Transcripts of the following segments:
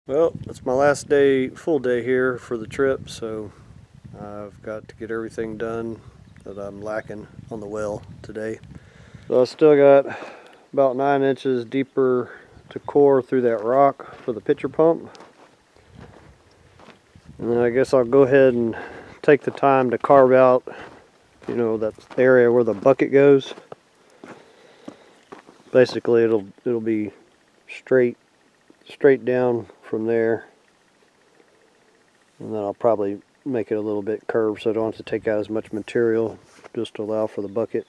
Well, it's my last day, full day here for the trip, so I've got to get everything done that I'm lacking on the well today. So I still got about 9 inches deeper to core through that rock for the pitcher pump. And then I guess I'll go ahead and take the time to carve out, that area where the bucket goes. Basically it'll be straight down from there, and then I'll probably make it a little bit curved so I don't have to take out as much material, just to allow for the bucket.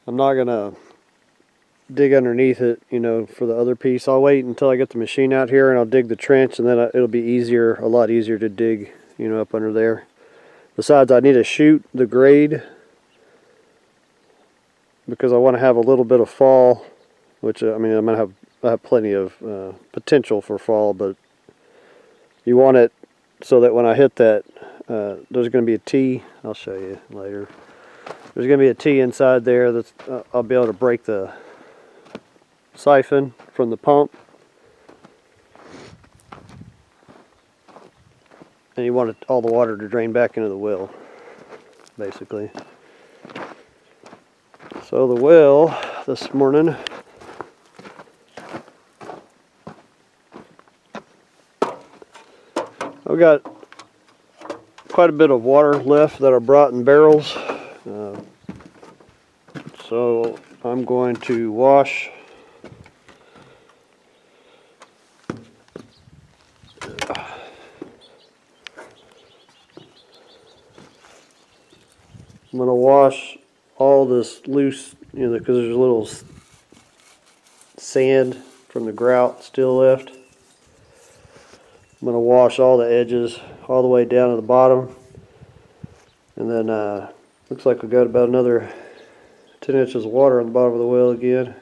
I'm not gonna dig underneath it, for the other piece. I'll wait until I get the machine out here and I'll dig the trench, and then it'll be a lot easier to dig, up under there. Besides, I need to shoot the grade because I want to have a little bit of fall, which I have plenty of potential for fall, but you want it so that when I hit that, there's going to be a T. I'll show you later. There's going to be a T inside there that's I'll be able to break the siphon from the pump, and you want all the water to drain back into the well, basically. So the well this morning, I've got quite a bit of water left that I brought in barrels, so I'm going to wash all this loose, because there's a little sand from the grout still left. I'm going to wash all the edges all the way down to the bottom, and then looks like we've got about another 10 inches of water on the bottom of the well again.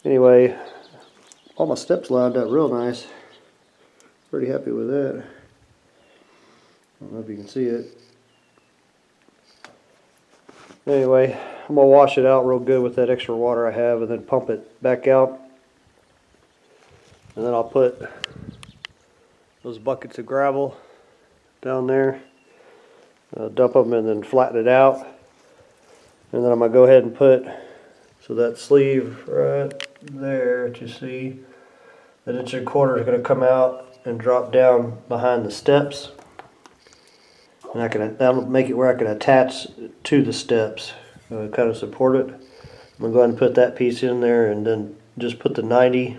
Anyway, all my steps lined up real nice. Pretty happy with that. I don't know if you can see it. Anyway, I'm going to wash it out real good with that extra water I have, and then pump it back out. And then I'll put those buckets of gravel down there, dump them, and then flatten it out. And then I'm going to go ahead and put, so that sleeve right there that you see, that 1.25 inches is going to come out and drop down behind the steps. And that'll make it where I can attach to the steps, kind of support it. I'm going to go ahead and put that piece in there, and then just put the 90.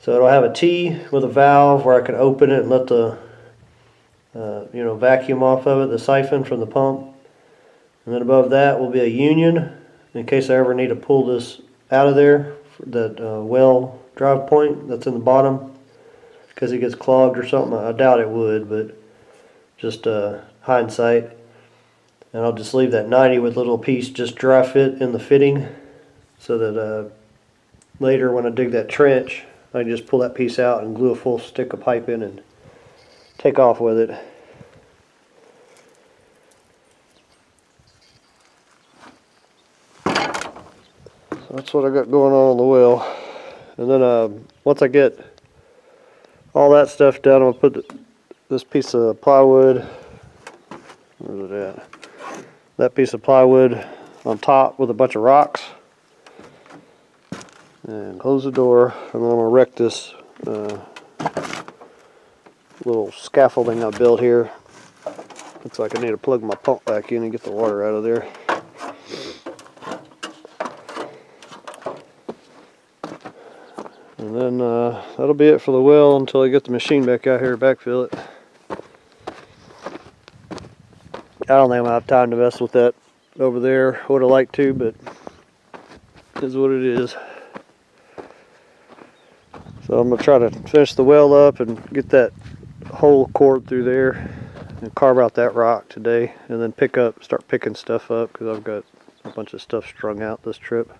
So it'll have a T with a valve where I can open it and let the vacuum off of it, the siphon from the pump. And then above that will be a union in case I ever need to pull this out of there, that well drive point that's in the bottom, because it gets clogged or something. I doubt it would, but just hindsight. And I'll just leave that 90 with a little piece just dry fit in the fitting, so that later when I dig that trench, I can just pull that piece out and glue a full stick of pipe in and take off with it. So that's what I got going on the well. And then once I get all that stuff done, I'll put this piece of plywood, where's it at? That piece of plywood on top with a bunch of rocks, and close the door, and then I'm going to wreck this little scaffolding I built here. Looks like I need to plug my pump back in and get the water out of there. And then that'll be it for the well until I get the machine back out here to backfill it. I don't think I'm going to have time to mess with that over there. Would have liked to, but it is what it is. So I'm going to try to finish the well up and get that hole cored through there and carve out that rock today, and then start picking stuff up, because I've got a bunch of stuff strung out this trip.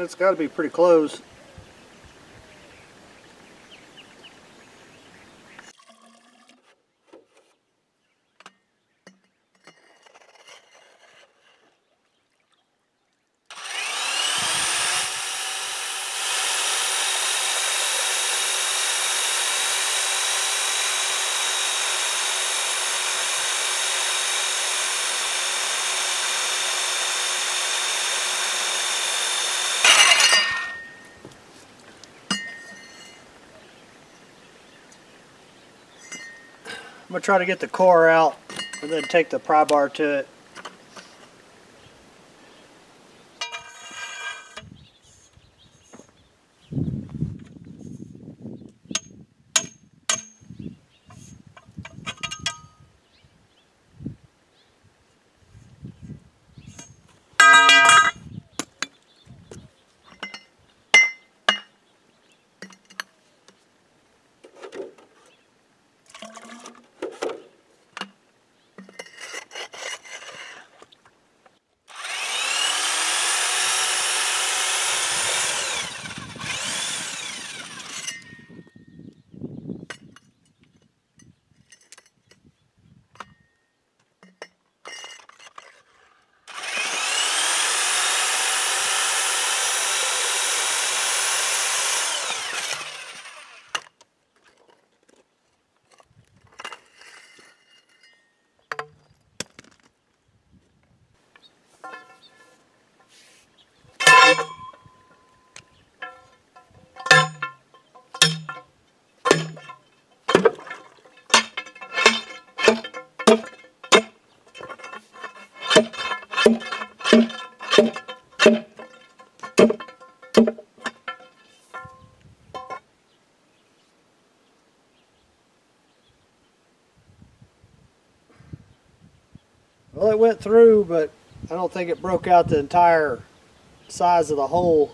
It's got to be pretty close. I'm going to try to get the core out and then take the pry bar to it. Well, it went through, but I don't think it broke out the entire size of the hole.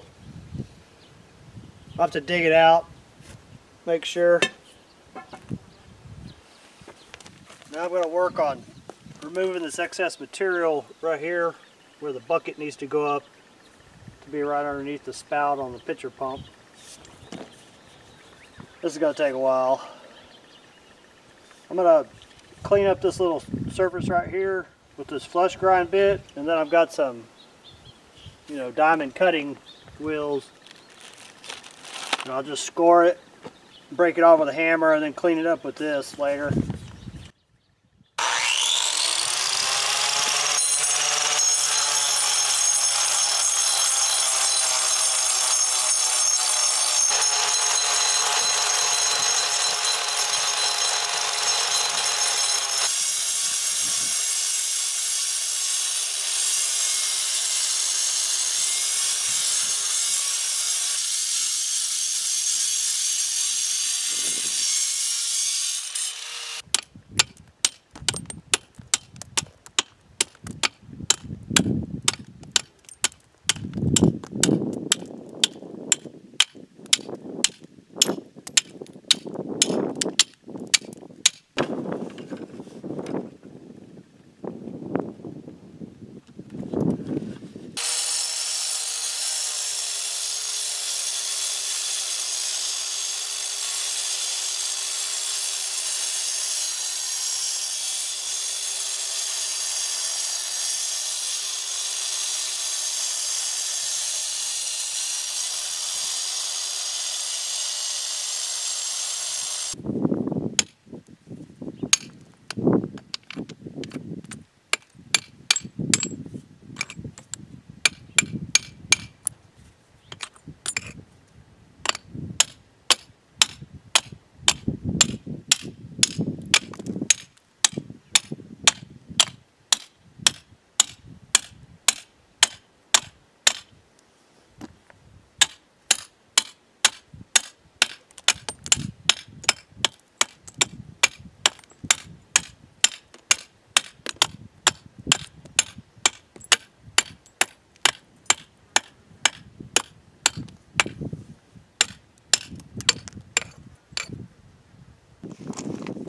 I'll have to dig it out, make sure. Now I'm going to work on removing this excess material right here where the bucket needs to go up to be right underneath the spout on the pitcher pump. This is going to take a while. I'm going to clean up this little surface right here with this flush grind bit, and then I've got some, diamond cutting wheels. And I'll just score it, break it off with a hammer, and then clean it up with this later.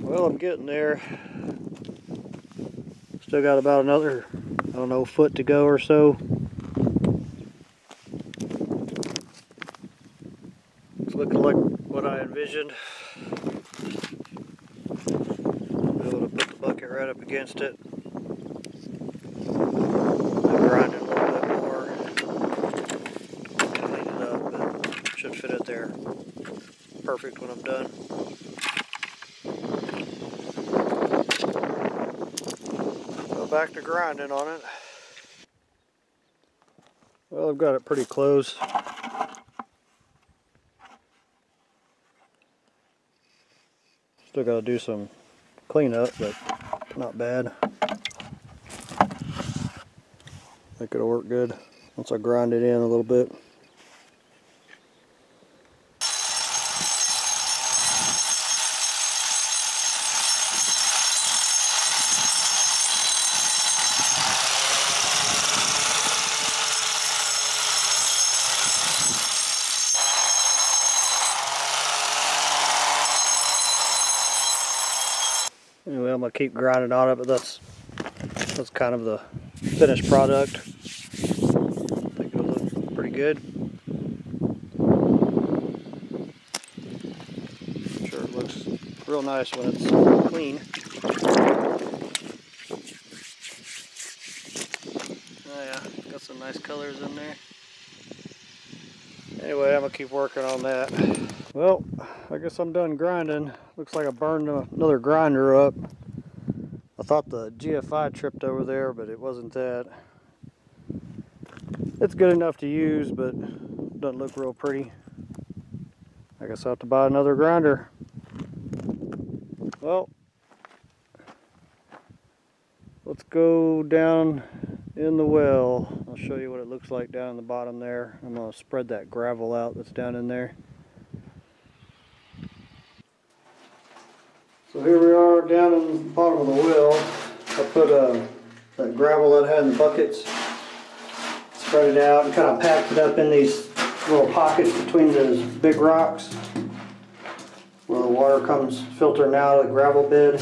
Well, I'm getting there. Still got about another, I don't know, foot to go or so. decision. Be able to put the bucket right up against it. Grind it a little bit more. Clean it up, but should fit it there. Perfect when I'm done. Go back to grinding on it. Well, I've got it pretty close. Still got to do some cleanup, but not bad. I think it'll work good once I grind it in a little bit. Anyway, I'm gonna keep grinding on it, but that's kind of the finished product. I think it'll look pretty good. I'm sure it looks real nice when it's clean. Oh yeah, got some nice colors in there. Anyway, I'm gonna keep working on that. Well, I guess I'm done grinding. Looks like I burned another grinder up. I thought the GFI tripped over there, but it wasn't that. It's good enough to use, but doesn't look real pretty. I guess I'll have to buy another grinder. Well, let's go down in the well. I'll show you what it looks like down in the bottom there. I'm going to spread that gravel out that's down in there. So here we are down in the bottom of the well. I put that gravel that I had in the buckets, spread it out and kind of packed it up in these little pockets between those big rocks where the water comes filtering out of the gravel bed.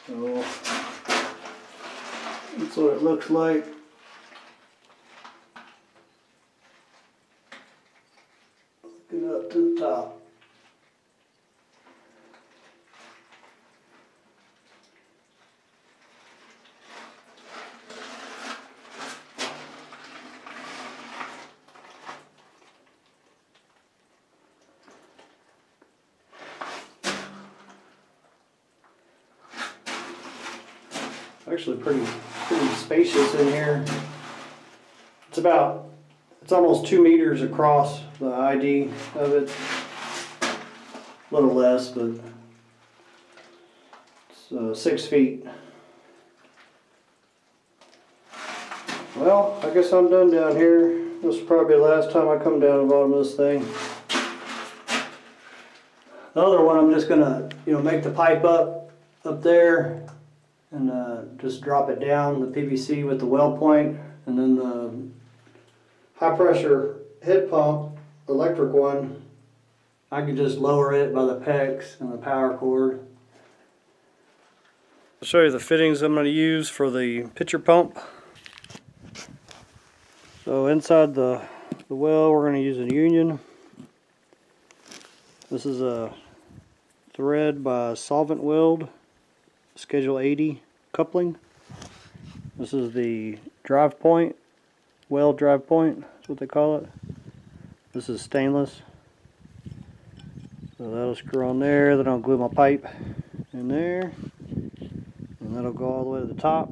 So that's what it looks like. Get up to the top. Actually pretty spacious in here. It's almost 2 meters across the ID of it. A little less, but it's 6 feet. Well, I guess I'm done down here. This will probably be the last time I come down the bottom of this thing. The other one, I'm just gonna, make the pipe up there and just drop it down the PVC with the well point, and then the high pressure head pump, electric one, I can just lower it by the PEX and the power cord. I'll show you the fittings I'm going to use for the pitcher pump. So inside the well, we're going to use a Union. This is a thread by Solvent Weld, Schedule 80 coupling. This is the drive point, weld drive point, that's what they call it. This is stainless. So that'll screw on there, then I'll glue my pipe in there, and that'll go all the way to the top.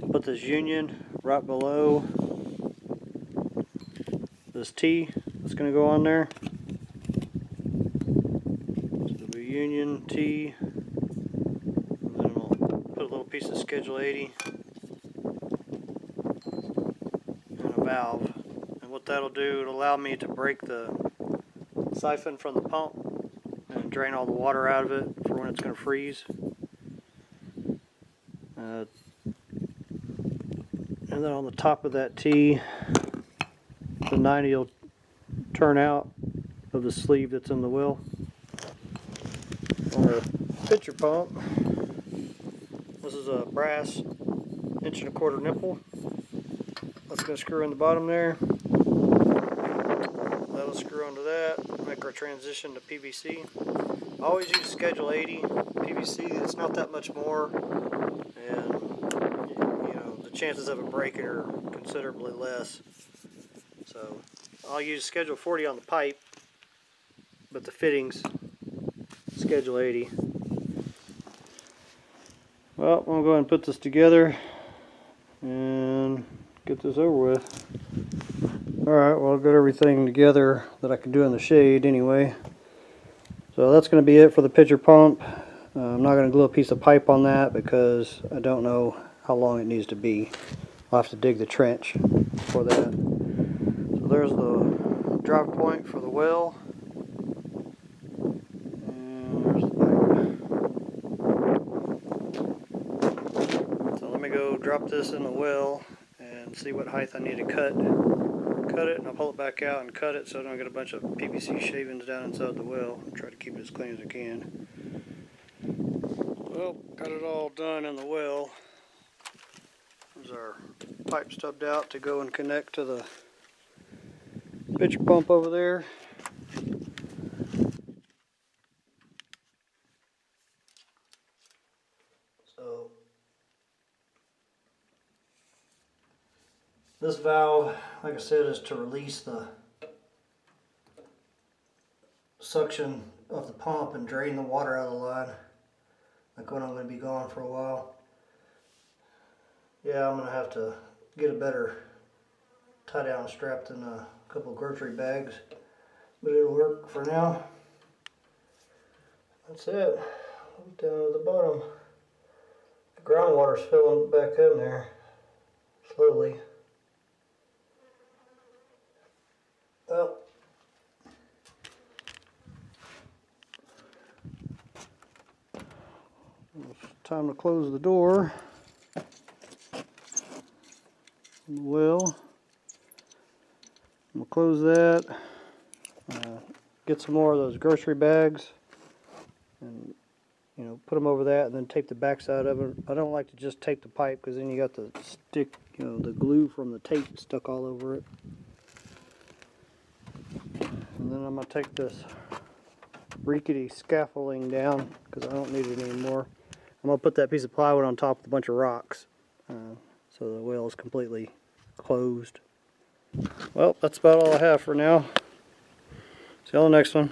I'll put this Union right below this T that's going to go on there. So it'll be Union T, and then we'll put a little piece of Schedule 80 and a valve. And what that'll do, it'll allow me to break the siphon from the pump and drain all the water out of it for when it's going to freeze. And then on the top of that T, the 90 will turn out of the sleeve that's in the well. our pitcher pump. This is a brass 1.25" nipple. That's going to screw in the bottom there. That'll screw onto that, make our transition to PVC. I always use Schedule 80 PVC. It's not that much more, and you know, the chances of it breaking are considerably less. So I'll use Schedule 40 on the pipe, but the fittings Schedule 80. Well, I'm going to go ahead and put this together and get this over with. Alright, well, I've got everything together that I can do in the shade anyway. So that's going to be it for the pitcher pump. I'm not going to glue a piece of pipe on that because I don't know how long it needs to be. I'll have to dig the trench for that. So there's the drop point for the well. And there's the pipe. So let me go drop this in the well and see what height I need to cut it, and I'll pull it back out and cut it so I don't get a bunch of PVC shavings down inside the well. I'll try to keep it as clean as I can. Well, got it all done in the well. There's our pipe stubbed out to go and connect to the pitcher pump over there. So this valve, like I said, is to release the suction of the pump and drain the water out of the line, like when I'm going to be gone for a while. Yeah, I'm going to have to get a better tie-down strap than a couple of grocery bags, but it'll work for now. That's it. Down to the bottom. The groundwater's filling back in there slowly. Well, it's time to close the door. Well, I'm going to close that, get some more of those grocery bags, and you know, put them over that, and then tape the backside of it. I don't like to just tape the pipe because then you got the stick, you know, the glue from the tape stuck all over it. And then I'm going to take this rickety scaffolding down because I don't need it anymore. I'm going to put that piece of plywood on top of a bunch of rocks so the well is completely closed. Well, that's about all I have for now. See you on the next one.